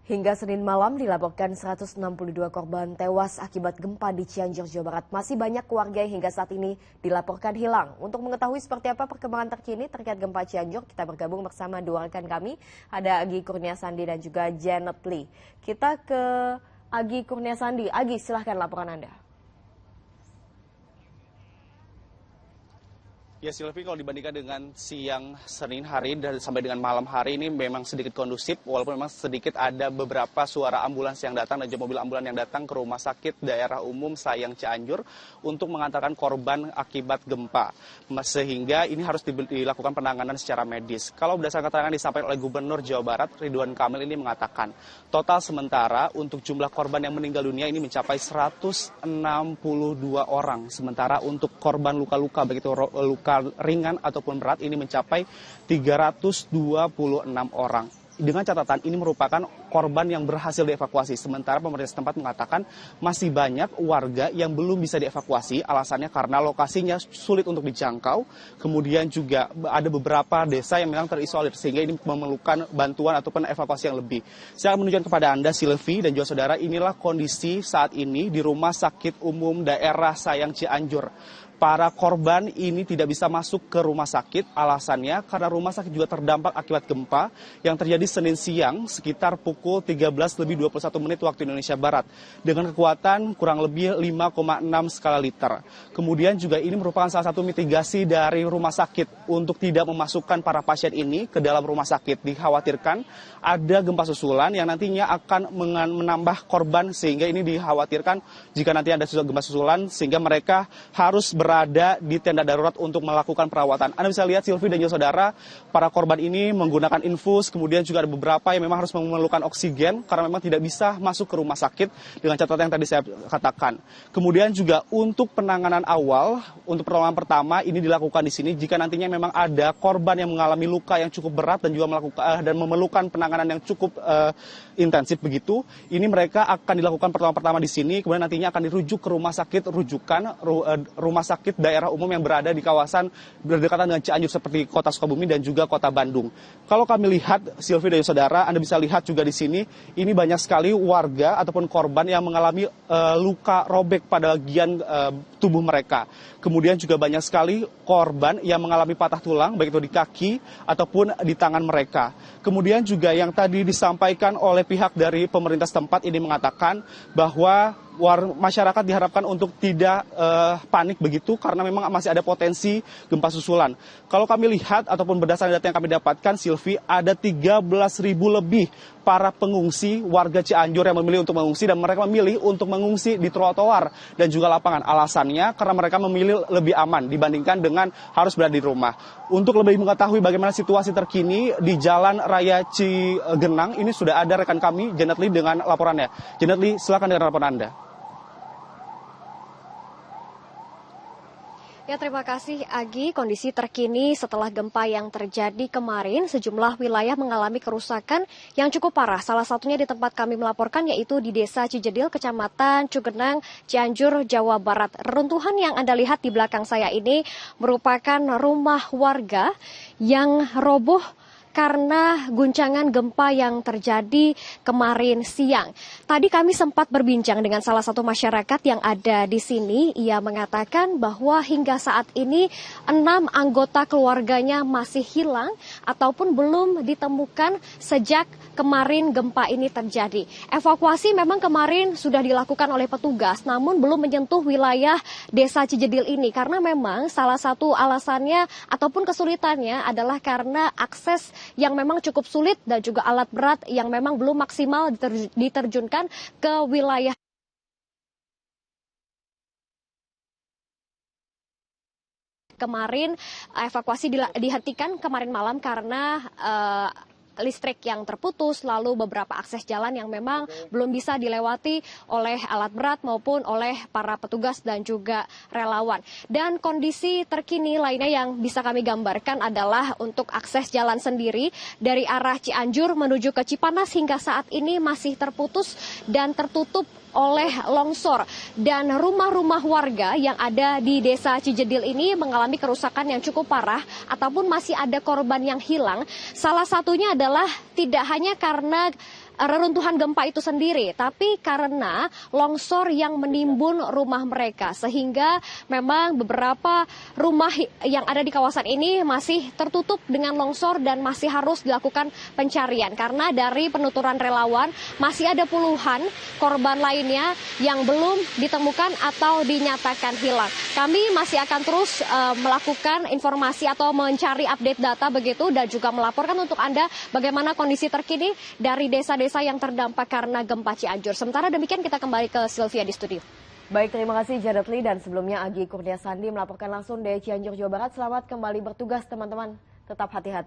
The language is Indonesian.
Hingga Senin malam dilaporkan 162 korban tewas akibat gempa di Cianjur, Jawa Barat. Masih banyak keluarga yang hingga saat ini dilaporkan hilang. Untuk mengetahui seperti apa perkembangan terkini terkait gempa Cianjur, kita bergabung bersama dua rekan kami. Ada Agi Kurniasandi dan juga Janet Lee. Kita ke Agi Kurniasandi. Agi, silahkan laporan Anda. Ya Silvi, kalau dibandingkan dengan siang Senin hari dan sampai dengan malam hari ini memang sedikit kondusif, walaupun memang sedikit ada beberapa suara ambulans yang datang dan juga mobil ambulans yang datang ke rumah sakit daerah umum Sayang Cianjur untuk mengantarkan korban akibat gempa, sehingga ini harus dilakukan penanganan secara medis. Kalau berdasarkan keterangan disampaikan oleh Gubernur Jawa Barat Ridwan Kamil ini mengatakan total sementara untuk jumlah korban yang meninggal dunia ini mencapai 162 orang, sementara untuk korban luka-luka begitu luka ringan ataupun berat ini mencapai 326 orang. Dengan catatan ini merupakan korban yang berhasil dievakuasi. Sementara pemerintah setempat mengatakan masih banyak warga yang belum bisa dievakuasi. Alasannya karena lokasinya sulit untuk dijangkau. Kemudian juga ada beberapa desa yang memang terisolir sehingga ini memerlukan bantuan ataupun evakuasi yang lebih. Saya akan menunjukkan kepada Anda Silvi dan juga saudara, inilah kondisi saat ini di Rumah Sakit Umum Daerah Sayang Cianjur. Para korban ini tidak bisa masuk ke rumah sakit, alasannya karena rumah sakit juga terdampak akibat gempa yang terjadi Senin siang sekitar pukul 13:21 waktu Indonesia Barat dengan kekuatan kurang lebih 5,6 skala Richter. Kemudian juga ini merupakan salah satu mitigasi dari rumah sakit untuk tidak memasukkan para pasien ini ke dalam rumah sakit. Dikhawatirkan ada gempa susulan yang nantinya akan menambah korban, sehingga ini dikhawatirkan jika nanti ada gempa susulan sehingga mereka harus berada di tenda darurat untuk melakukan perawatan. Anda bisa lihat Silvi dan juga saudara, para korban ini menggunakan infus, kemudian juga ada beberapa yang memang harus memerlukan oksigen karena memang tidak bisa masuk ke rumah sakit dengan catatan yang tadi saya katakan. Kemudian juga untuk penanganan awal, untuk pertolongan pertama ini dilakukan di sini jika nantinya memang ada korban yang mengalami luka yang cukup berat dan juga memerlukan penanganan yang cukup intensif begitu. Ini mereka akan dilakukan pertolongan pertama di sini, kemudian nantinya akan dirujuk ke rumah sakit rujukan, rumah sakit daerah umum yang berada di kawasan berdekatan dengan Cianjur seperti Kota Sukabumi dan juga Kota Bandung. Kalau kami lihat Silvi dan saudara, Anda bisa lihat juga di sini ini banyak sekali warga ataupun korban yang mengalami luka robek pada bagian tubuh mereka. Kemudian juga banyak sekali korban yang mengalami patah tulang baik itu di kaki ataupun di tangan mereka. Kemudian juga yang tadi disampaikan oleh pihak dari pemerintah setempat ini mengatakan bahwa masyarakat diharapkan untuk tidak panik begitu karena memang masih ada potensi gempa susulan. Kalau kami lihat ataupun berdasarkan data yang kami dapatkan Silvi, ada 13.000 lebih para pengungsi warga Cianjur yang memilih untuk mengungsi, dan mereka memilih untuk mengungsi di trotoar dan juga lapangan. Alasannya karena mereka memilih lebih aman dibandingkan dengan harus berada di rumah. Untuk lebih mengetahui bagaimana situasi terkini di Jalan Raya Cigenang, ini sudah ada rekan kami Janet Lee dengan laporannya. Janet Lee, silakan dengan laporan Anda. Ya, terima kasih Agi. Kondisi terkini setelah gempa yang terjadi kemarin, sejumlah wilayah mengalami kerusakan yang cukup parah. Salah satunya di tempat kami melaporkan yaitu di Desa Cijedil, Kecamatan Cugenang, Cianjur, Jawa Barat. Reruntuhan yang Anda lihat di belakang saya ini merupakan rumah warga yang roboh karena guncangan gempa yang terjadi kemarin siang. Tadi kami sempat berbincang dengan salah satu masyarakat yang ada di sini. Ia mengatakan bahwa hingga saat ini 6 anggota keluarganya masih hilang ataupun belum ditemukan sejak kemarin gempa ini terjadi. Evakuasi memang kemarin sudah dilakukan oleh petugas, namun belum menyentuh wilayah Desa Cijedil ini karena memang salah satu alasannya ataupun kesulitannya adalah karena akses yang memang cukup sulit dan juga alat berat yang memang belum maksimal diterjunkan ke wilayah. Kemarin evakuasi dihentikan kemarin malam karena listrik yang terputus, lalu beberapa akses jalan yang memang belum bisa dilewati oleh alat berat maupun oleh para petugas dan juga relawan. Dan kondisi terkini lainnya yang bisa kami gambarkan adalah untuk akses jalan sendiri dari arah Cianjur menuju ke Cipanas hingga saat ini masih terputus dan tertutup oleh longsor, dan rumah-rumah warga yang ada di Desa Cijedil ini mengalami kerusakan yang cukup parah ataupun masih ada korban yang hilang. Salah satunya adalah tidak hanya karena reruntuhan gempa itu sendiri, tapi karena longsor yang menimbun rumah mereka, sehingga memang beberapa rumah yang ada di kawasan ini masih tertutup dengan longsor dan masih harus dilakukan pencarian. Karena dari penuturan relawan masih ada puluhan korban lainnya yang belum ditemukan atau dinyatakan hilang. Kami masih akan terus melakukan informasi atau mencari update data begitu, dan juga melaporkan untuk Anda bagaimana kondisi terkini dari desa-desa yang terdampak karena gempa Cianjur. Sementara demikian kita kembali ke Sylvia di studio. Baik, terima kasih Janet Lee, dan sebelumnya Agi Kurnia Sandi melaporkan langsung dari Cianjur, Jawa Barat. Selamat kembali bertugas teman-teman, tetap hati-hati.